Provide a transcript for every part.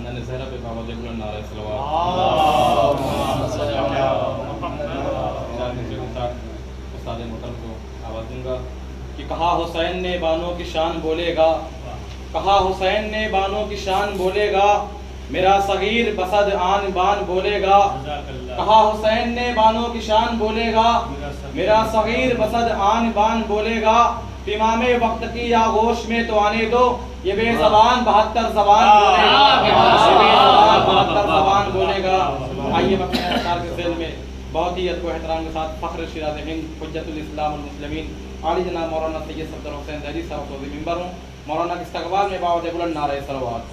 خاندان زہرا پہ بابا جے بلند نعرہ صلوات. استاد محترم کو آواز دوں گا کہ کہا حسین نے بانوں کی شان بولے گا, کہا حسین نے بانوں کی شان بولے گا, میرا صغیر بسد آن بان بولے گا. کہا حسین نے بانوں کی شان بولے گا, میرا صغیر بسد آن بان بولے گا. امام وقت کی آغوش میں تو آنے دو, یہ بے زبان 72 زبان بولے گا, یہ بے زبان 72 زبان بولے گا. آئیے وقت کے ذیل میں بہت ہی ادب و احترام کے ساتھ فخر شیراز ہند حجت الاسلام المسلمین عالی جناب مولانا سید صفدر حسین دہلوی صاحب کو ممبر ہوں. مولانا کے استقبال میں بابا جے بلند نعرہ صلوات.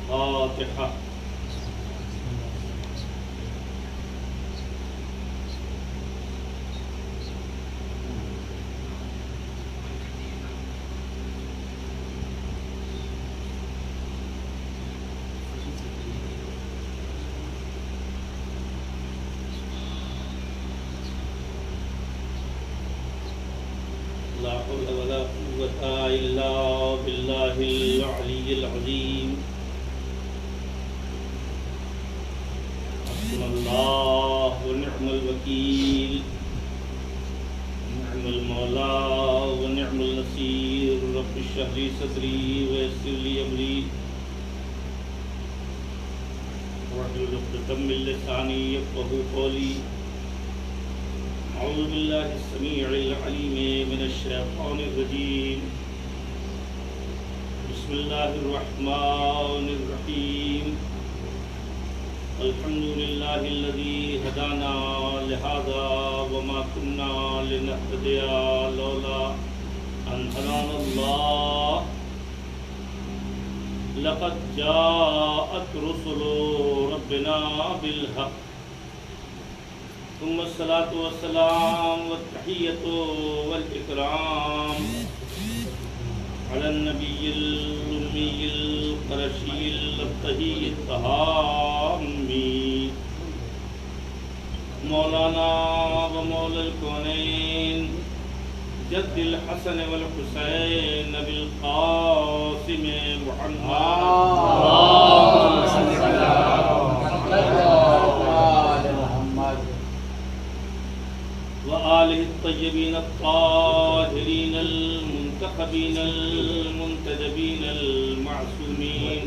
فاتحہ. لا حول ولا قوة إلا بالله العلي العظيم. حسبنا الله ونعم الوكيل, نعم المولى ونعم النصير. رب اشرح لي صدري ويسر لي أمري واحلل عقدة من لساني يفقهوا قولي. أعوذ بالله السميع العليم من الشيطان الرجيم. بسم الله الرحمن الرحيم. الحمد لله الذي هدانا لهذا وما كنا لنهتدي لولا أن هدانا الله. لقد جاءت رسل ربنا بالحق. ثم الصلاة والسلام والتحية والإكرام على النبي الأمي القرشي الأبتهي الطهامي مولانا ومولى الكونين جد الحسن والحسين بالقاسم محمد وآله الطيبين الطاهرين المنتخبين المنتجبين المعصومين,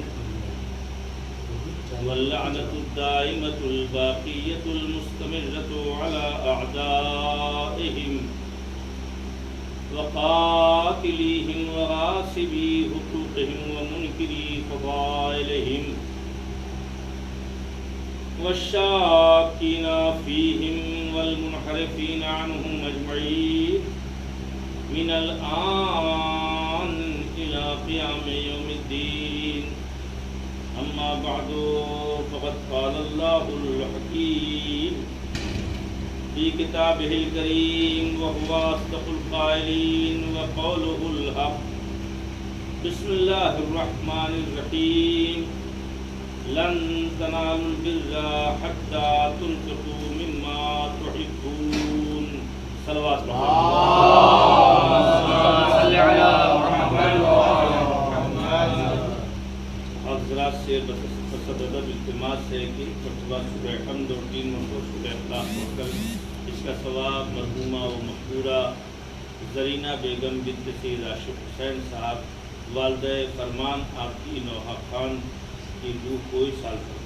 واللعنة الدائمة الباقية المستمرة على أعدائهم وقاتليهم وغاصبي حقوقهم ومنكري فضائلهم والشاكين فيهم والمنحرفين عنهم أجمعين من الآن إلى قيام يوم الدين. أما بعد فقد قال الله الحكيم في كتابه الكريم وهو أصدق القائلين وقوله الحق. بسم الله الرحمن الرحيم. لن تنالوا البر حتى تنفقوا مما تحبون. صلوات حضرات سے بس ادب التماس ہے کہ مرتبہ سورہ حمد اور 3 مرتبہ سورہ اخلاص پڑھ کر اس کا ثواب مرحومہ و مقبورہ زرینہ بیگم بنت سید عاشق حسین صاحب والدہ فرمان آپ کی نوحہ خان کی روح کو اس سال فرمائے.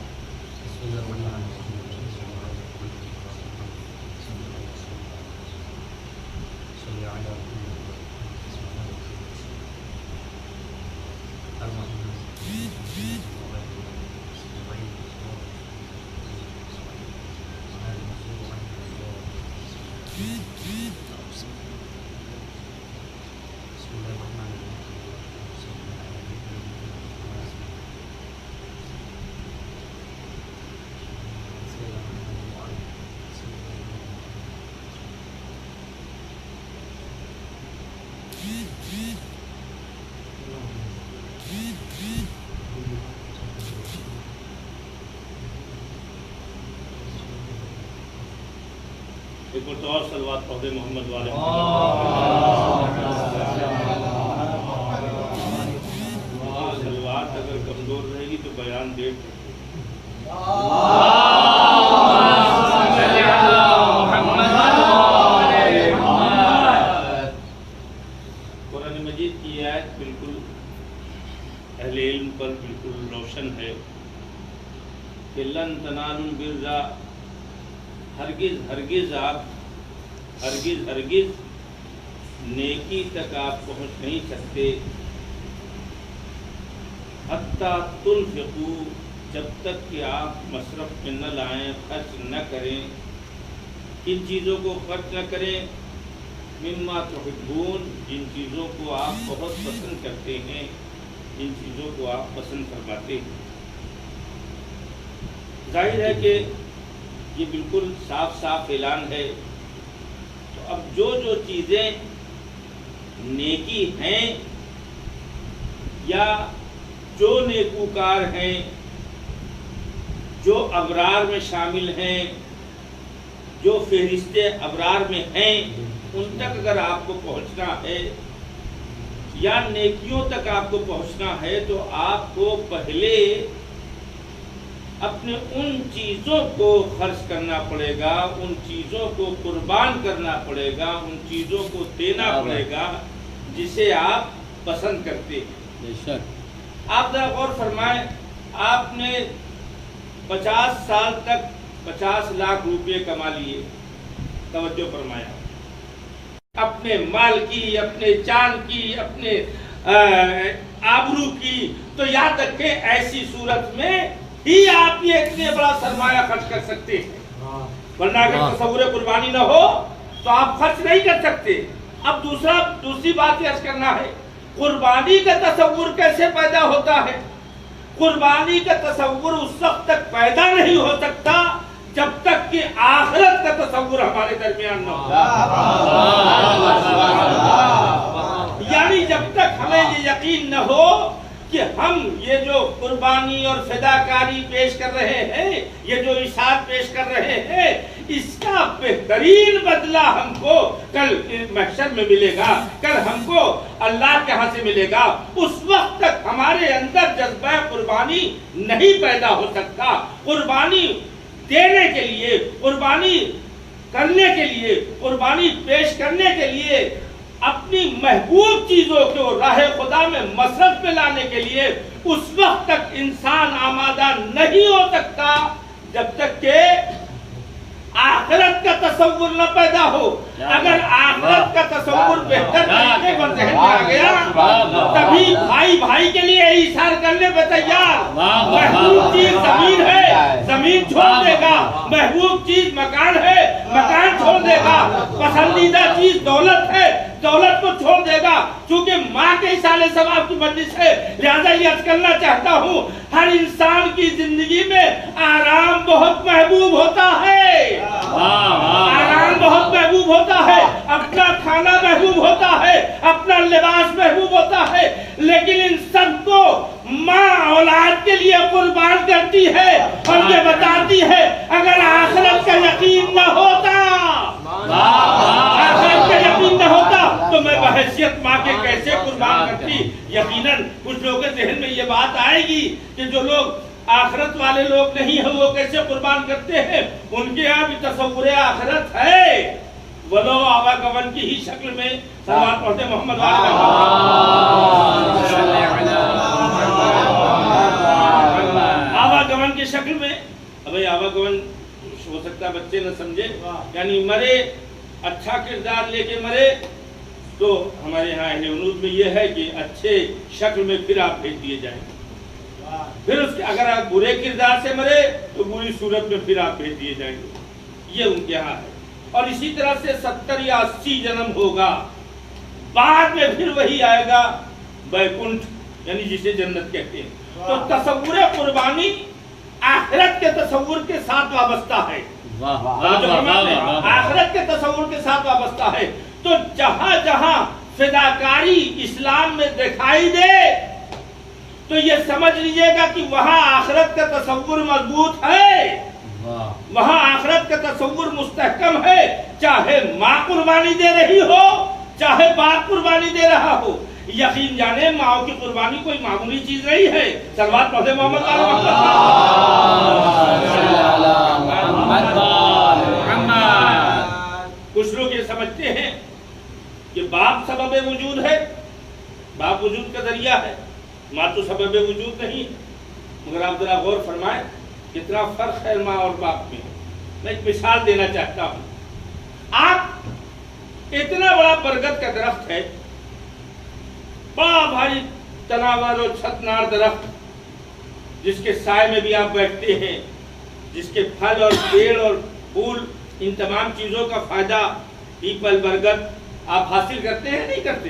ایک اور صلوات پڑھ دے محمد والے صلوات اگر کمزور رہے گی تو بیان دیر قرآن مجید کی آیت بالکل اہل علم پر بالکل روشن ہے کہ لن تنالوا البر، ہرگز ہرگز آپ ہرگز نیکی تک آپ پہنچ نہیں سکتے حتیٰ تنفقوا، جب تک کہ آپ مصرف میں نہ لائیں، خرچ نہ کریں. کن چیزوں کو خرچ نہ کریں؟ مما تحبون، جن چیزوں کو آپ بہت پسند کرتے ہیں، جن چیزوں کو آپ پسند فرماتے ہیں. ظاہر ہے کہ یہ بالکل صاف صاف اعلان ہے. تو اب جو چیزیں نیکی ہیں یا جو نیکوکار ہیں، جو ابرار میں شامل ہیں، جو فہرست ابرار میں ہیں، ان تک اگر آپ کو پہنچنا ہے یا نیکیوں تک آپ کو پہنچنا ہے تو آپ کو پہلے اپنے ان چیزوں کو خرچ کرنا پڑے گا، ان چیزوں کو قربان کرنا پڑے گا، ان چیزوں کو دینا پڑے گا جسے آپ پسند کرتے ہیں. آپ ذرا غور فرمائیں، آپ نے 50 سال تک 50 لاکھ روپے کما لیے، توجہ فرمایا، اپنے مال کی، اپنے جان کی، اپنے آبرو کی، تو یاد رکھیں ایسی صورت میں ہی آپ یہ اتنے بڑا سرمایہ خرچ کر سکتے ہیں، ورنہ اگر تصور قربانی نہ ہو تو آپ خرچ نہیں کر سکتے. اب دوسری بات یہ کرنا ہے، قربانی کا تصور کیسے پیدا ہوتا ہے؟ قربانی کا تصور اس وقت تک پیدا نہیں ہو سکتا جب تک کہ آخرت کا تصور ہمارے درمیان نہ ہو. یعنی جب تک ہمیں یہ یقین نہ ہو کہ ہم یہ جو قربانی اور فداکاری پیش کر رہے ہیں، یہ جو اشاعت پیش کر رہے ہیں، اس کا بہترین بدلہ ہم کو کل محشر میں ملے گا، کل ہم کو اللہ کے ہاں سے ملے گا، اس وقت تک ہمارے اندر جذبہ قربانی نہیں پیدا ہو سکتا. قربانی دینے کے لیے، قربانی کرنے کے لیے، قربانی پیش کرنے کے لیے، اپنی محبوب چیزوں کو راہ خدا میں مصرف میں لانے کے لیے اس وقت تک انسان آمادہ نہیں ہو سکتا جب تک کہ آخرت کا تصور نہ پیدا ہو. اگر آخرت کا تصور بہتر طریقے پر ذہن میں آ گیا تبھی بھائی بھائی کے لیے ایثار کرنے پہ تیار. محبوب چیز زمین ہے، زمین چھوڑ دے گا. محبوب چیز مکان ہے، مکان چھوڑ دے گا. پسندیدہ چیز دولت ہے، دولت کو چھوڑ دے گا. چونکہ ماں کے اصالے ثواب کی مجلس ہے، لہذا یہ عرض کرنا چاہتا ہوں، ہر انسان کی زندگی میں آرام بہت محبوب ہوتا ہے، آرام بہت محبوب ہوتا ہے، اپنا کھانا محبوب ہوتا ہے، اپنا لباس محبوب ہوتا ہے، لیکن ان سب کو ماں اولاد کے لیے قربان کرتی ہے اور یہ بتاتی ہے اگر آخرت کا یقین نہ ہوتا، آخرت کا یقین نہ ہوتا تو میں بحیثیت ماں کے کیسے قربان کرتی. یقیناً کچھ لوگوں کے ذہن میں یہ بات آئے گی کہ جو لوگ آخرت والے لوگ نہیں ہیں وہ کیسے قربان کرتے ہیں، ان کے یہاں بھی تصور آخرت ہے، ولو آوا گون کی ہی شکل میں. صلوات پڑھتے محمد آوا گون کی شکل میں. اب آوا گون ہو سکتا بچے نہ سمجھے، یعنی مرے، اچھا کردار لے کے مرے تو ہمارے یہاں اہل عنود میں یہ ہے کہ اچھے شکل میں پھر آپ بھیج دیے جائیں گے. پھر اس کے اگر آپ برے کردار سے مرے تو بری صورت میں پھر آپ بھیج دیے جائیں گے. یہ ان کے یہاں ہے. اور اسی طرح سے 70 یا 80 جنم ہوگا، بعد میں پھر وہی آئے گا بیکنٹھ، یعنی جسے جنت کہتے ہیں. تو تصور قربانی آخرت کے تصور کے ساتھ وابستہ ہے، آخرت کے تصور کے ساتھ وابستہ ہے. تو جہاں جہاں فداکاری اسلام میں دکھائی دے تو یہ سمجھ لیجئے گا کہ وہاں آخرت کا تصور مضبوط ہے. وہاں آخرت کا تصور مستحکم ہے، چاہے ماں قربانی دے رہی ہو چاہے باپ قربانی دے رہا ہو، یقین جانے ماں کی قربانی کوئی معمولی چیز نہیں ہے۔ صلوات پڑھے محمد کچھ لوگ یہ سمجھتے ہیں کہ باپ سبب وجود ہے، باپ وجود کا ذریعہ ہے، ماں تو سبب وجود نہیں، مگر آپ ذرا غور فرمائیں کتنا فرق ہے ماں اور باپ میں۔ میں ایک مثال دینا چاہتا ہوں۔ آپ اتنا بڑا برگد کا درخت ہے، بڑا بھاری تناور اور چھتنار درخت، جس کے سائے میں بھی آپ بیٹھتے ہیں، جس کے پھل اور پیڑ اور پھول، ان تمام چیزوں کا فائدہ پیپل برگد آپ حاصل کرتے ہیں نہیں کرتے؟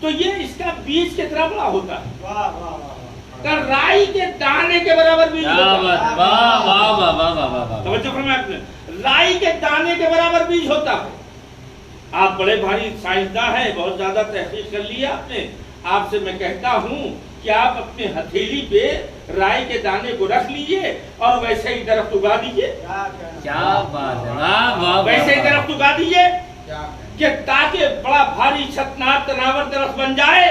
تو یہ اس کا بیج کتنا بڑا ہوتا ہے، رائی کے دانے کے برابر بیج ہوتا ہے۔ توجہ فرمائیں آپ نے، رائی کے دانے کے برابر بیج ہوتا ہے۔ آپ بڑے بھاری سائنسداں ہیں، بہت زیادہ تحقیق کر لی آپ نے، آپ سے میں کہتا ہوں کہ آپ اپنے ہتھیلی پہ رائی کے دانے کو رکھ لیجئے اور ویسے ہی درخت اگا دیجئے۔ کیا بات ہے، ویسے ہی درخت اگا دیجئے کہ تاکہ بڑا بھاری چھتنار تناور درخت بن جائے۔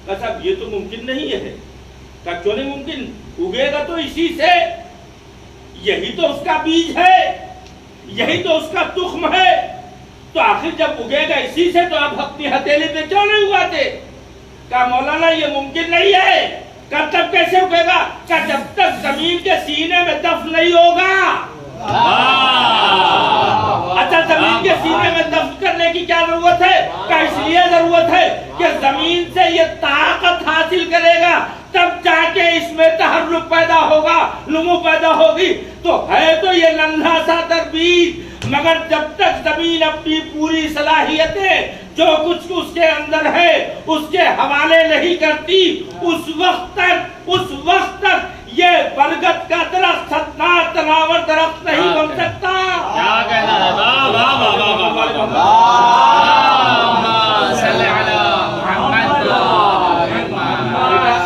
صاحب یہ تو ممکن نہیں ہے۔ کیوں نہیں ممکن؟ اگے گا تو اسی سے، یہی تو اس کا بیج ہے، یہی تو اس کا تخم ہے، تو آخر جب اگے گا اسی سے تو آپ اپنی ہتھیلی پہ کیوں نہیں اگاتے؟ کہا مولانا یہ ممکن نہیں ہے۔ کہا تب کیسے اگے گا؟ کہا جب تک زمین کے سینے میں دفن نہیں ہوگا۔ اچھا زمین کے سینے میں دفن کرنے کی کیا ضرورت ہے؟ کہا اس لیے ضرورت ہے کہ زمین سے یہ طاقت حاصل کرے گا، تب جا کے اس میں تحرک پیدا ہوگا، نمو پیدا ہوگی۔ تو ہے تو یہ ننھا سا تربیج، مگر جب تک زمین اپنی پوری صلاحیتیں جو کچھ اس کے اندر ہے اس کے حوالے نہیں کرتی، اس وقت تک یہ برگد کا درخت چھتنار تناور درخت نہیں بن سکتا۔ کیا کہنا ہے، واہ واہ واہ واہ واہ واہ واہ، صلی علی محمد۔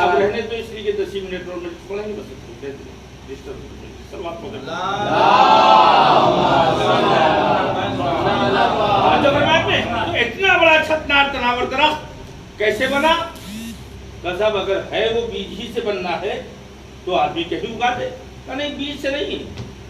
اب رہنے تو اس لیے کہ 10 منٹ اور منٹ پڑھیں گے بس۔ اتنا بڑا چھتنار تناور درخت کیسے بنا؟ صاحب اگر ہے وہ بیج ہی سے بننا ہے تو آدمی کہیں اگا دے۔ نہیں، بیج سے نہیں،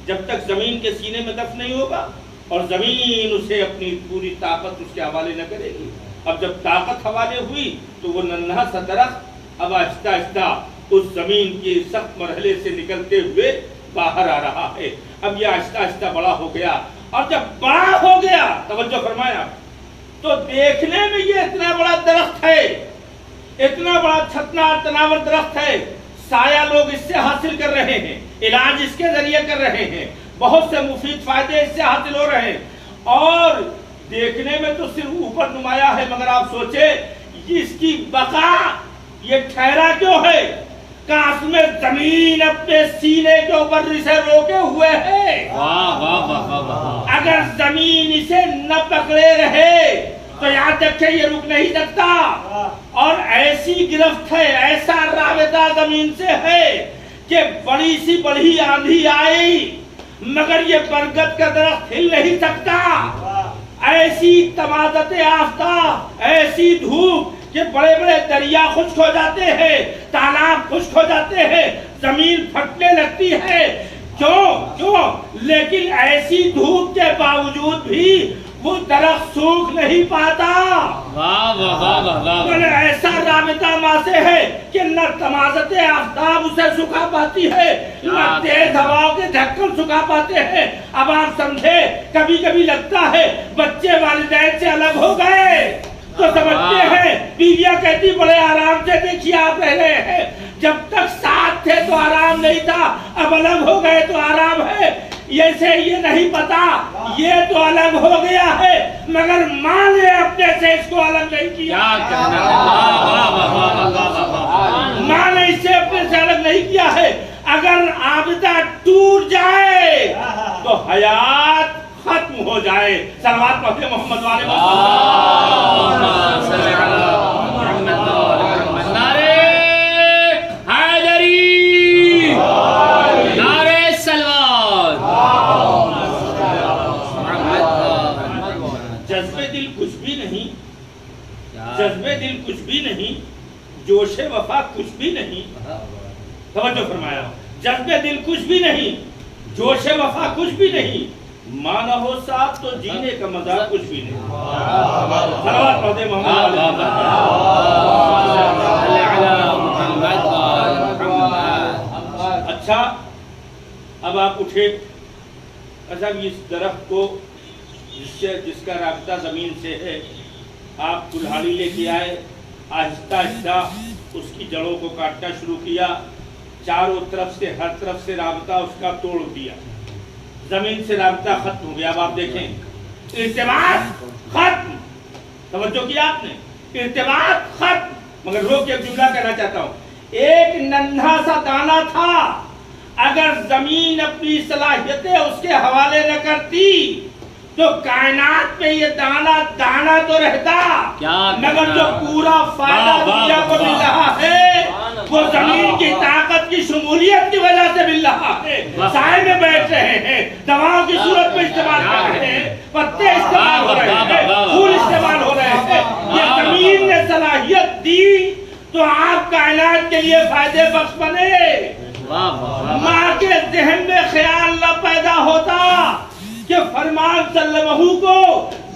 جب تک زمین کے سینے میں دفن نہیں ہوگا اور زمین اسے اپنی پوری طاقت اس کے حوالے نہ کرے گی۔ اب جب طاقت حوالے ہوئی تو وہ ننھا سا درخت اب آہستہ آہستہ اس زمین کے سخت مرحلے سے نکلتے ہوئے باہر آ رہا ہے۔ اب یہ آہستہ آہستہ بڑا ہو گیا، اور جب بڑا ہو گیا توجہ فرمایا تو دیکھنے میں یہ اتنا بڑا درخت ہے، اتنا بڑا چھتنار تناور درخت ہے، سایہ لوگ اس سے حاصل کر رہے ہیں، علاج اس کے ذریعے کر رہے ہیں، بہت سے مفید فائدے اس سے حاصل ہو رہے ہیں، اور دیکھنے میں تو صرف اوپر نمایاں ہے، مگر آپ سوچیں اس کی بقا یہ ٹھہرا کیوں ہے؟ کاش میں زمین اپنے سینے کے اوپر اسے روکے ہوئے ہے۔ اگر زمین اسے نہ پکڑے رہے تو یاد رکھے یہ رک نہیں سکتا، اور ایسی گرفت ہے، ایسا رابطہ زمین سے ہے کہ بڑی سی بڑی آندھی آئی مگر یہ برگد کا درخت ہل نہیں سکتا۔ ایسی تمازت آفتاب، ایسی دھوپ کہ بڑے بڑے دریا خشک ہو جاتے ہیں، تالاب خشک ہو جاتے ہیں، زمین پھٹنے لگتی ہے۔ کیوں؟ لیکن ایسی دھوپ کے باوجود بھی وہ درخت سوکھ نہیں پاتا۔ ایسا رابطہ ماں سے ہے کہ نہ تمازت آفتاب اسے سکھا پاتی ہے، نہ تیز ہواؤں کے دھکن سکھا پاتے ہیں۔ اب آپ سمجھے، کبھی کبھی لگتا ہے بچے والدین سے الگ ہو گئے تو سمجھتے ہیں، بیویاں کہتی بڑے آرام سے دیکھیے آپ رہ رہے ہیں، جب تک ساتھ تھے تو آرام نہیں تھا، اب الگ ہو گئے تو آرام ہے۔ یہ نہیں پتا یہ تو الگ ہو گیا ہے مگر ماں نے اپنے سے اس کو الگ نہیں کیا، ماں نے اس سے اپنے سے الگ نہیں کیا ہے۔ اگر رابطہ ٹوٹ جائے تو حیات ختم ہو جائے۔ صلوات پڑھتے محمد والے نعرے حیدری، نعرے بھی نہیں، جذب دل کچھ بھی نہیں، جوش وفا کچھ بھی نہیں. توجہ فرمایا، جذب دل کچھ بھی نہیں، جوش وفا کچھ بھی نہیں، ماں نہ ہو ساتھ تو جینے کا مزہ کچھ بھی نہیں. صلوات پڑھتے محمد. اچھا اب آپ اٹھے. اچھا اس درخت کو جس کا رابطہ زمین سے ہے آپ کلہاڑی لے کے آئے، آہستہ آہستہ اس کی جڑوں کو کاٹنا شروع کیا، چاروں طرف سے ہر طرف سے رابطہ اس کا توڑ دیا، زمین سے رابطہ ختم ہو گیا. اب آپ دیکھیں ارتباط ختم. توجہ کیا آپ نے، ارتباط ختم. مگر روک کے ایک جملہ کہنا چاہتا ہوں، ایک ننھا سا دانہ تھا، اگر زمین اپنی صلاحیتیں اس کے حوالے نہ کرتی تو کائنات میں یہ دانہ تو رہتا، مگر جو پورا فائدہ دنیا کو مل رہا ہے وہ زمین کی طاقت کی شمولیت کی وجہ سے مل رہا ہے. سائے میں بیٹھ رہے ہیں، دواؤں کی صورت میں استعمال کر رہے ہیں، پتے استعمال ہو رہے ہیں، پھول استعمال ہو رہے ہیں. یہ زمین نے صلاحیت دی تو آپ کائنات کے لیے فائدے بخش بنے. ماں کے ذہن میں خیال نہ پیدا ہوتا کہ فرمان سلمہ کو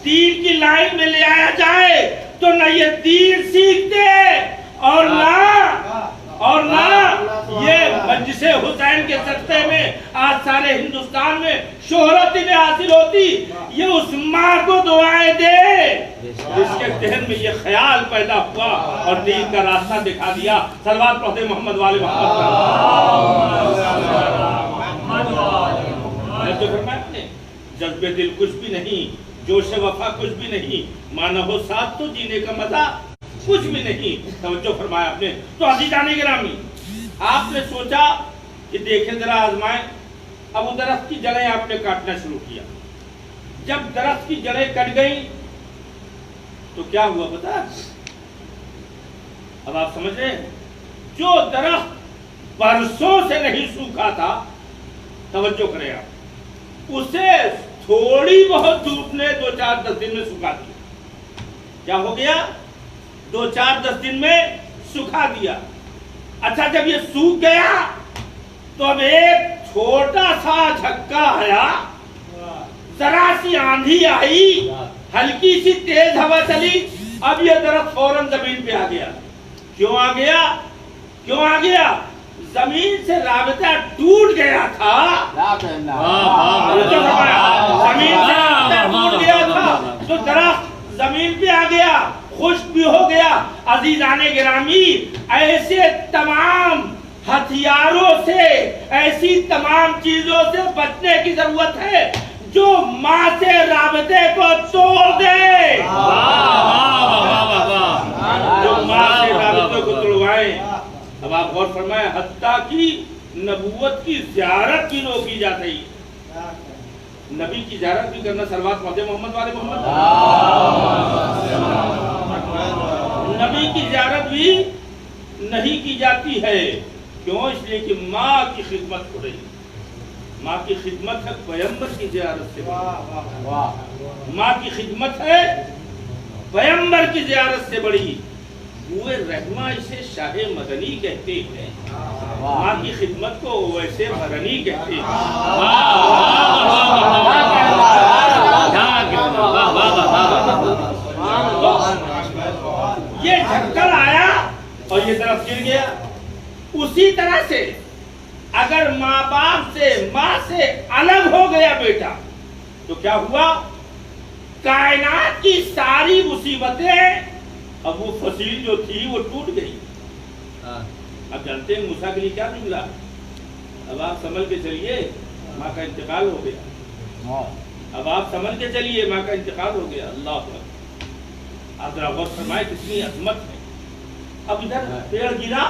دین کی لائن میں لے آیا جائے تو نہ یہ دین سیکھتے اور نہ یہ مجلس حسین کے سطح میں آج سارے ہندوستان میں شہرت انہیں حاصل ہوتی. یہ اس ماں کو دعائیں دے جس کے ذہن میں یہ خیال پیدا ہوا اور دین کا راستہ دکھا دیا. صلوات پڑھتے محمد والے محمد. جذب دل کچھ بھی نہیں، جوش وفا کچھ بھی نہیں، ماں نہ ہو ساتھ تو جینے کا مزہ کچھ بھی نہیں. توجہ فرمایا آپ نے. تو عزیزان گرامی آپ نے سوچا کہ دیکھیں ذرا آزمائیں. اب وہ درخت کی جڑیں آپ نے کاٹنا شروع کیا. جب درخت کی جڑیں کٹ گئیں تو کیا ہوا پتا؟ اب آپ سمجھ رہے ہیں، جو درخت برسوں سے نہیں سوکھا تھا، توجہ کریں آپ، اسے تھوڑی بہت دھوپ نے 2-4-10 دن میں سکھا دیا. کیا ہو گیا؟ 2-4-10 دن میں سکھا دیا. اچھا جب یہ سوکھ گیا تو اب ایک چھوٹا سا جھٹکا آیا، ذرا سی آندھی آئی، ہلکی سی تیز ہوا چلی، اب یہ درخت فوراً زمین پہ آ گیا. کیوں آ گیا؟ کیوں آ گیا؟ زمین سے رابطہ ٹوٹ گیا تھا. زمین سے رابطہ ٹوٹ گیا تھا تو درخت زمین پہ آ گیا، خشک بھی ہو گیا. عزیزان گرامی ایسے تمام ہتھیاروں سے، ایسی تمام چیزوں سے بچنے کی ضرورت ہے جو ماں سے رابطے کو توڑ دے، جو ماں سے رابطے کو توڑوائیں. اب آپ غور فرمائیں، حتیٰ کی نبوت کی زیارت بھی روکی جا رہی ہے. نبی کی زیارت بھی کرنا، صلوات پڑھتے محمد والے محمد. نبی کی زیارت بھی نہیں کی جاتی ہے. کیوں؟ اس لیے کہ ماں کی خدمت ہو رہی ہے. ماں کی خدمت ہے پیغمبر کی زیارت سے بڑی. ماں کی خدمت ہے پیغمبر کی زیارت سے بڑی. بوئے رحمہ اسے شاہ مدنی کہتے ہیں، ماں کی خدمت کو ویسے مدنی کہتے ہیں. یہ جھکڑ آیا اور یہ طرف گر گیا. اسی طرح سے اگر ماں باپ سے، ماں سے الگ ہو گیا بیٹا تو کیا ہوا؟ کائنات کی ساری مصیبتیں، اب وہ فصیل جو تھی وہ ٹوٹ گئی. اب جانتے ہیں موسیٰ کے لیے کیا جملہ؟ اب آپ سمجھ کے چلیے ماں کا انتقال ہو گیا. اب آپ سمجھ کے چلیے ماں کا انتقال ہو گیا. اللہ اکبر. آپ ذرا غور فرمائے کتنی عظمت ہے. اب ادھر پیڑ گرا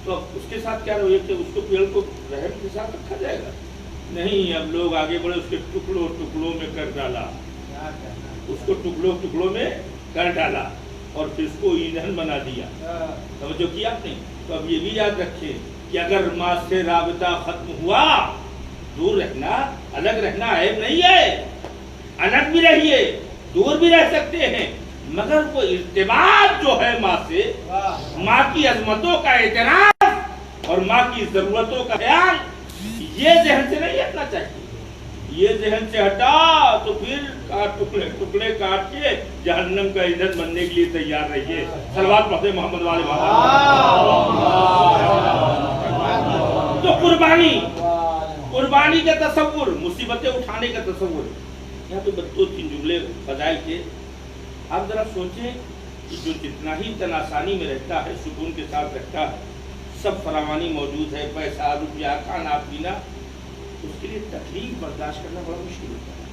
تو اس کے ساتھ کیا رویہ کہ اس کو پیڑ کو رحم کے ساتھ رکھا جائے گا؟ نہیں. اب لوگ آگے بڑھے، اس کے ٹکڑوں ٹکڑوں میں کر ڈالا، اس کو ٹکڑوں میں کر ڈالا اور پھر اس کو ایندھن بنا دیا. توجہ کیا آپ نے؟ تو اب یہ بھی یاد رکھیں کہ اگر ماں سے رابطہ ختم ہوا، دور رہنا، الگ رہنا عیب نہیں ہے. الگ بھی رہیے دور بھی رہ سکتے ہیں، مگر وہ ارتباط جو ہے ماں سے، ماں کی عظمتوں کا اعتراف اور ماں کی ضرورتوں کا خیال، یہ ذہن سے نہیں ہٹنا چاہیے۔ یہ ذہن سے ہٹا تو پھر ٹکڑے کاٹ کے جہنم کا ایندھن بننے کے لیے تیار رہیے۔ صلوات پڑھتے محمد والے تو قربانی کا تصور، مصیبتیں اٹھانے کا تصور، یہاں پہ دو تین جملے فضائل کے آپ ذرا سوچیں کہ جو جتنا ہی تن آسانی میں رہتا ہے، سکون کے ساتھ رہتا ہے، سب فراوانی موجود ہے، پیسہ روپیہ کھانا پینا، اس کے لیے تکلیف برداشت کرنا بڑا مشکل ہوتا ہے۔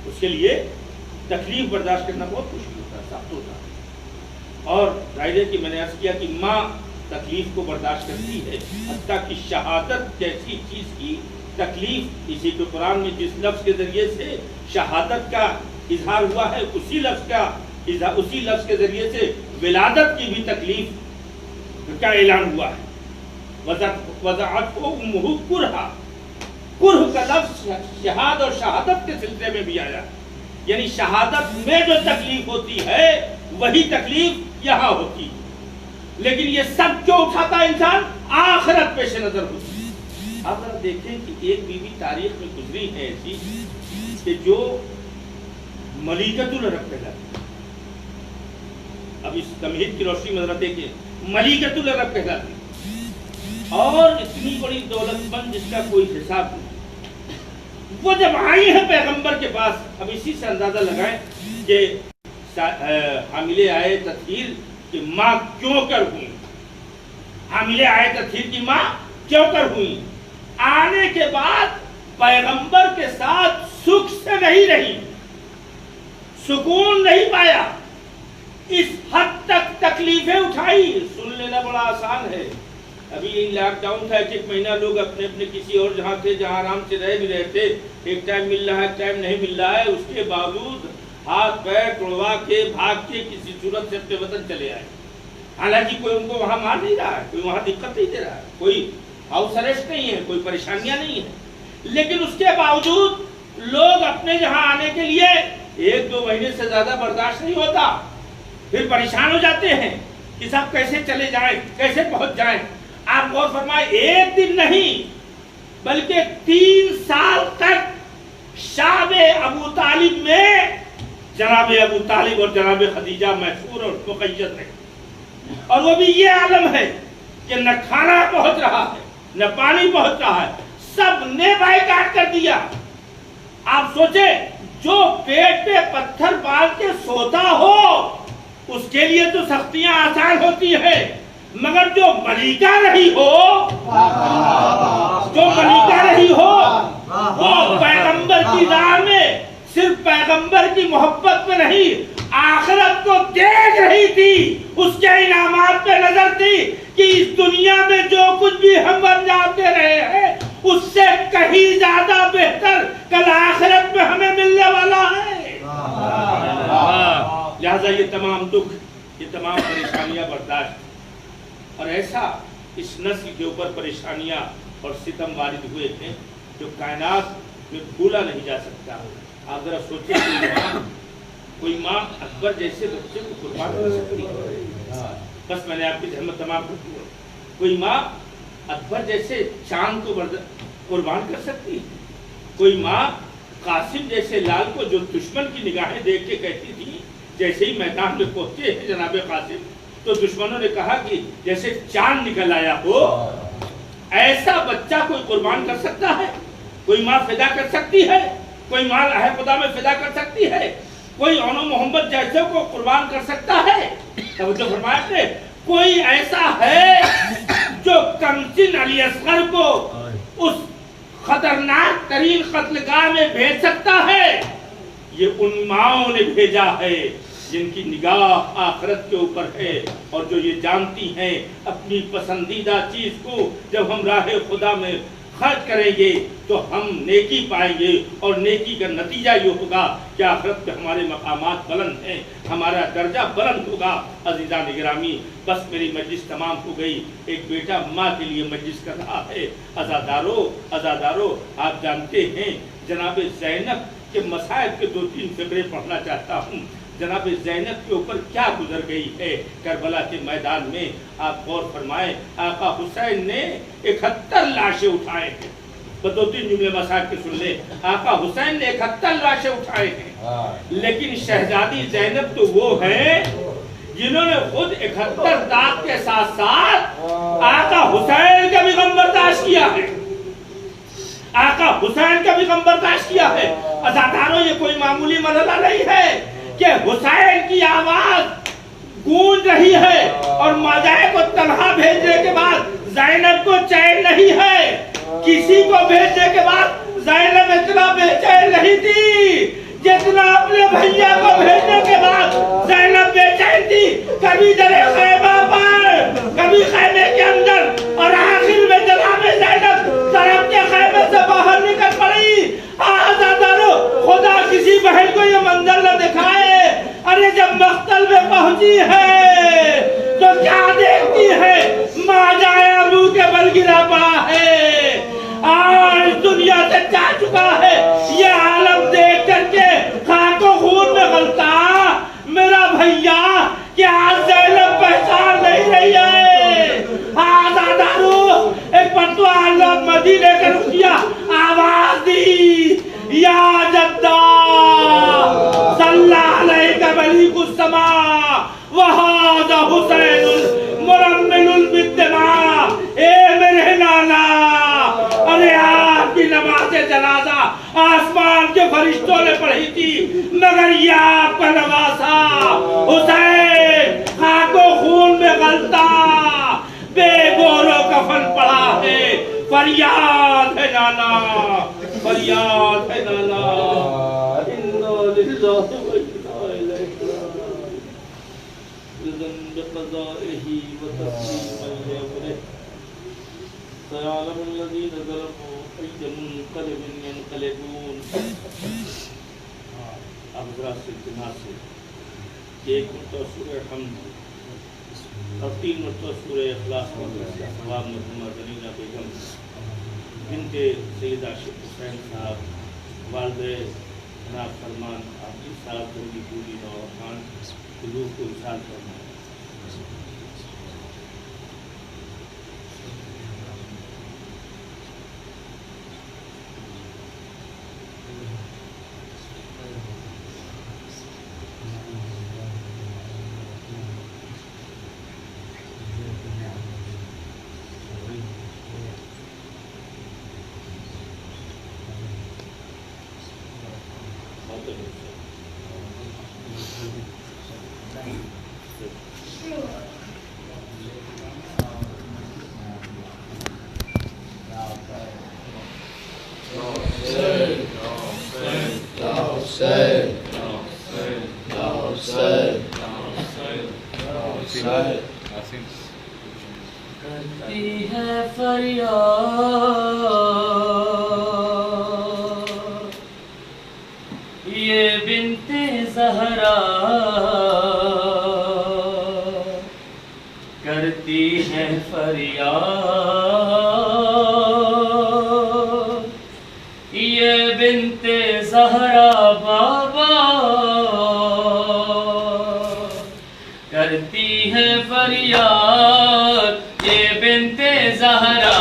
اس کے لیے تکلیف برداشت کرنا بہت مشکل ہوتا ہے، سخت ہوتا ہے۔ اور ظاہر ہے کہ میں نے عرض کیا کہ ماں تکلیف کو برداشت کرتی ہے، حتیٰ کہ شہادت جیسی چیز کی تکلیف، اسی کو قرآن میں جس لفظ کے ذریعے سے شہادت کا اظہار ہوا ہے، اسی لفظ کے ذریعے سے ولادت کی بھی تکلیف کا اعلان ہوا ہے۔ وضعته امه کرہا، کرہ کا لفظ شہاد اور شہادت کے سلسلے میں بھی آیا، یعنی شہادت میں جو تکلیف ہوتی ہے وہی تکلیف یہاں ہوتی ہے، لیکن یہ سب کیوں اٹھاتا ہے انسان؟ آخرت پیش نظر ہوتی ہے۔ آپ ذرا دیکھیں کہ ایک بیوی تاریخ میں گزری ہے ایسی کہ جو ملیکۃ العرب کہلاتی، اب اس تمہید کی روشنی میں ذرا دیکھیں، ملیکۃ العرب کہلاتی اور اتنی بڑی دولت مند جس کا کوئی حساب نہیں۔ وہ جب آئی ہے پیغمبر کے پاس، اب اسی سے اندازہ لگائیں کہ حاملے آئے تطہیر کی ماں کیوں کر ہوئی، حاملے آئے تطہیر کی ماں کیوں کر ہوئی۔ آنے کے بعد پیغمبر کے ساتھ سکھ سے نہیں رہی، سکون نہیں پایا، اس حد تک تکلیفیں اٹھائی۔ سن لینا بڑا آسان ہے، ابھی یہ لاک ڈاؤن تھا، ایک مہینہ لوگ اپنے اپنے کسی اور جہاں تھے جہاں آرام سے رہ بھی رہے تھے، ایک ٹائم مل رہا ہے ایک ٹائم نہیں مل رہا ہے، اس کے باوجود ہاتھ پیر توڑوا کے بھاگ کے کسی صورت سے اپنے وطن چلے آئے۔ حالانکہ کوئی ان کو وہاں مار نہیں رہا ہے، کوئی وہاں دقت نہیں دے رہا ہے، کوئی ہاؤس اریسٹ نہیں ہے، کوئی پریشانیاں نہیں ہے، لیکن اس کے باوجود لوگ اپنے جہاں آنے کے لیے ایک دو مہینے سے زیادہ برداشت نہیں ہوتا، پھر پریشان ہو جاتے ہیں کہ صاحب کیسے چلے جائیں، کیسے پہنچ جائیں۔ آپ غور فرمائیں، ایک دن نہیں بلکہ 3 سال تک شام ابو طالب میں جناب ابو طالب اور جناب خدیجہ محفور اور مقید رہے، اور وہ بھی یہ عالم ہے کہ نہ کھانا پہنچ رہا ہے نہ پانی پہنچ رہا ہے، سب نے بائیکاٹ کر دیا۔ آپ سوچیں، جو پیٹ پہ پتھر باندھ کے سوتا ہو اس کے لیے تو سختیاں آسان ہوتی ہیں، مگر جو ملیکہ رہی ہو، وہ پیغمبر کی راہ میں صرف پیغمبر کی محبت میں نہیں، آخرت کو دیکھ رہی تھی، اس کے انعامات پہ نظر تھی کہ اس دنیا میں جو کچھ بھی ہم انجام دے رہے ہیں اس سے کہیں زیادہ بہتر کل آخرت میں ہمیں ملنے والا ہے۔ لہذا یہ تمام دکھ، یہ تمام پریشانیاں برداشت، اور ایسا اس نسل کے اوپر پریشانیاں اور ستم وارد ہوئے تھے جو کائنات میں بھولا نہیں جا سکتا۔ آپ ذرا سوچیں، کوئی ماں اکبر جیسے بچے کو قربان کر سکتی ہے؟ بس میں نے آپ کی زحمت تمام کر دی۔ کوئی ماں اکبر جیسے چاند کو قربان کر سکتی؟ کوئی ماں قاسم جیسے لال کو جو دشمن کی نگاہیں دیکھ کے کہتی تھی، جیسے ہی میدان میں پہنچے ہیں جناب قاسم تو دشمنوں نے کہا کہ جیسے چاند نکل آیا ہو، ایسا بچہ کوئی قربان کر سکتا ہے؟ کوئی ماں فدا کر سکتی ہے؟ کوئی ماں راہ خدا میں فدا کر سکتی ہے؟ کوئی اونو محمد جیسے کو قربان کر سکتا ہے؟ توجہ فرمایا کہ کوئی ایسا ہے جو کمسن علی اصغر کو اس خطرناک ترین قتلگاہ میں بھیج سکتا ہے؟ یہ ان ماؤں نے بھیجا ہے جن کی نگاہ آخرت کے اوپر ہے، اور جو یہ جانتی ہیں اپنی پسندیدہ چیز کو جب ہم راہ خدا میں خرچ کریں گے تو ہم نیکی پائیں گے، اور نیکی کا نتیجہ یہ ہوگا کہ آخرت پہ ہمارے مقامات بلند ہیں، ہمارا درجہ بلند ہوگا۔ عزیزان گرامی، بس میری مجلس تمام ہو گئی۔ ایک بیٹا ماں کے لیے مجلس کر رہا ہے۔ عزادارو، آپ جانتے ہیں جناب زینب کہ مصائب کے 2-3 فقرے پڑھنا چاہتا ہوں. جناب زینب کے اوپر کیا گزر گئی ہے کربلا کے میدان میں، آپ غور فرمائیں. آقا حسین نے 71 لاشیں اٹھائے ہیں. 2-3 جملے مصائب کے سن لے. آقا حسین نے 71 لاشیں اٹھائے ہیں، لیکن شہزادی زینب تو وہ ہے جنہوں نے خود 71 داغ کے ساتھ ساتھ آقا حسین کا بھی غم برداشت کیا ہے. آقا حسین کا بھی غم برداشت کیا ہے. عزاداروں، یہ کوئی معمولی مرحلہ نہیں ہے کہ حسین کی آواز گونج رہی ہے اور ماجائے کو تنہا بھیجنے کے بعد زینب کو چین نہیں ہے. کسی کو بھیجنے کے بعد زینب اتنا بے چین نہیں تھی جتنا اپنے بھیا کو بھیجنے کے بعد زینب بے چین تھی. کبھی درے خیمہ پر، کبھی خیمے کے اندر، اور آخر میں جناب زینب طرف کے خیمے سے باہر نکل پڑی. آزادارو، خدا کسی بہن کو یہ منظر نہ دکھائے. ارے جب مقتل میں پہنچی ہے تو کیا دیکھتی ہے؟ ماں جائے ابو کے بل گرا پڑا ہے، آج دنیا سے جا چکا ہے. یہ عالم دیکھ کر کے خاک و خون میں غلطا میرا بھیا کہ آج زینب پہچان نہیں رہی ہے. آزادارو، ایک پرتو اللہ مدینے کے رکھیا آواز دی، یا جدہ صلی علیہ ملیک السماء وہذا حسین مرمل بالدماء. اے میرے نانا، ارے آپ کی نماز جنازہ آسمان کے فرشتوں نے پڑھی تھی، مگر یہ آپ کا نواسا حسین خاک و خون میں غلطا بے گور و کفن پڑا ہے. فریاد ہے نانا، فریاد ہے نانا. انا للہ و انا الیہ راجعون. بذنب قضائه وتسليم امره سيعلم الذين ظلموا أي منقلب ينقلبون. اب ذرا سے اتنا سے 1 مرتبہ سورہ حمد اور 3 مرتبہ سورہ اخلاص پڑھتے ثواب مرحومہ زنینہ بیگم بنت سید عاشق حسین صاحب، والد جناب فرمان عابد صاحب کی پوری نوخان حضور کو ارشاد فرمائے. کرتی ہے فریاد یہ بنت زہرا، کرتی ہے فریاد یہ بنت زہرا بابا، کرتی ہے فریاد یہ بنت زہرا،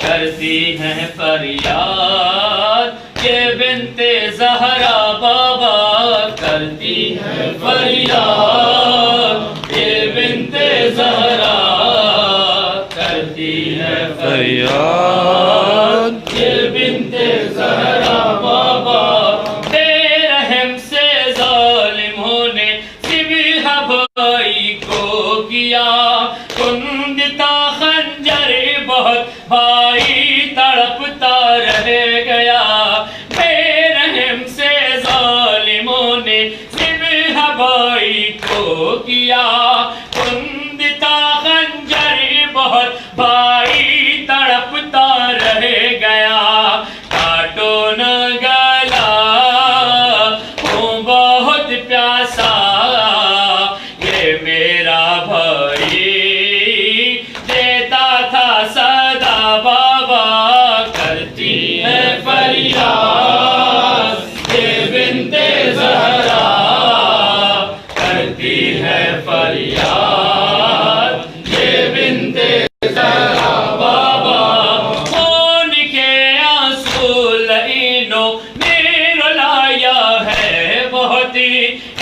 کرتی ہے فریاد یہ بنت زہرا بابا، کرتی ہے فریاد یہ بنت زہرا، کرتی ہے فریاد یہ بنت زہرا بابا. بے رحم سے ظالموں نے ذبح بھائی کو کیا، کندتا خنجر بہت بھائی تڑپتا رہ گیا. بے رحم سے ظالموں نے ذبح بھائی کو کیا، کندتا خنجر بہت بھائی تڑپتا رہ گیا. کاٹو نہ گلا ہوں بہت پیاسا یہ میرا بھائی دیتا تھا صدا بابا، کرتی ہے فریاد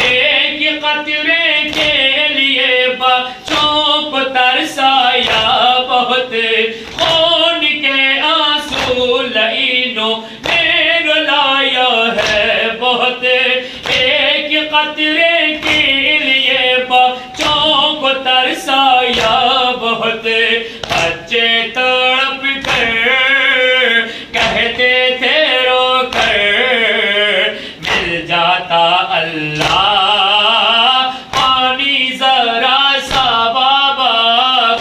ایک قطرے کے لیے بچوں کو ترسایا بہت، خون کے آنسو لعینوں نے رلایا ہے بہت، ایک قطرے کے لیے بچوں کو ترسایا بہت، بچے تڑپ کر کہتے تھے رو کر مل جاتا اللہ پانی ذرا سا بابا،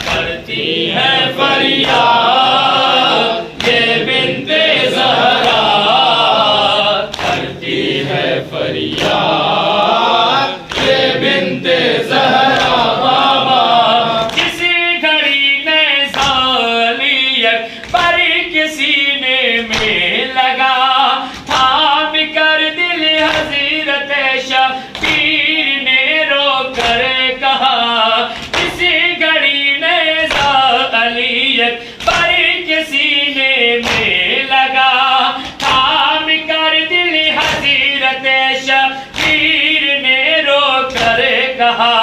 کرتی ہے فریاد یہ بنت زہرا، کرتی ہے فریاد یہ بنت زہرا بابا، کسی گھڑی نیزہ علی اکبر کے سینے میں لگا، تھام کر دل حضرت شبیر نے رو کر کہا، کسی گھڑی نیزہ علی اکبر کے سینے میں لگا، تھام کر دل حضرت شبیر نے رو کر کہا،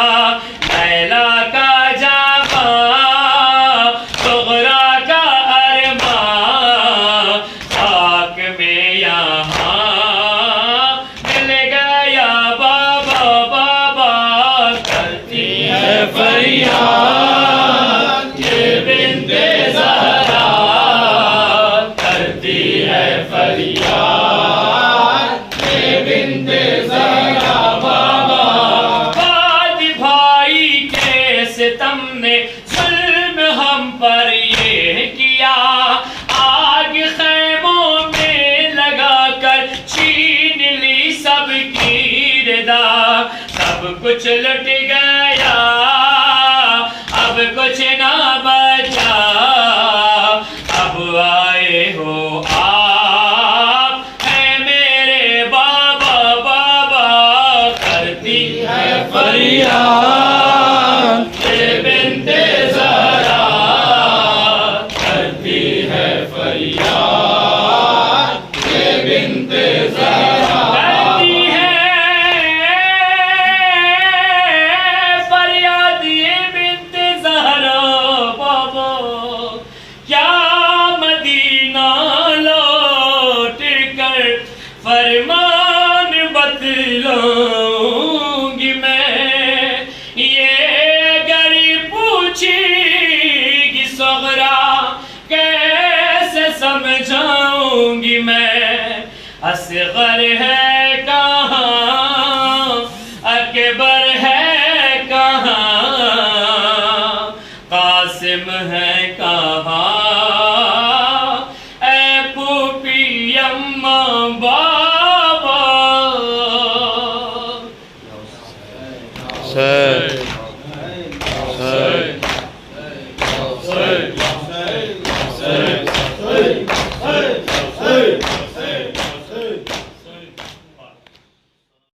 لیلا کا جاواں صغرا کا ارمان، خاک میں یہاں مل گیا بابا، بابا کرتی ہے فریاد یہ بنت زہرا، کرتی ہے فریاد یہ بنت زہرا بابا، باد بھائی کے ستم نے ظلم ہم پر یہ کیا، آگ خیموں میں لگا کر چھین لی سب کی ردا، سب کچھ لٹ گیا اب کچھ نہ بچا، اب آئے ہو آپ اے میرے بابا، بابا کرتی ہے فریاد یہ بنت زہرا، کرتی ہے فریاد یہ بنت زہرا، کرتی ہے فریاد یہ بنت زہرا بابا، کیا مدینہ لوٹ کر فرمان بتلاؤں گی میں، یہ اگر پوچھے گی صغرا کیسے سمجھاؤں گی میں، اصغر ہے کہاں اکبر ہے کہاں، قاسم ہے کہاں اے پھوپھی اماں بابا،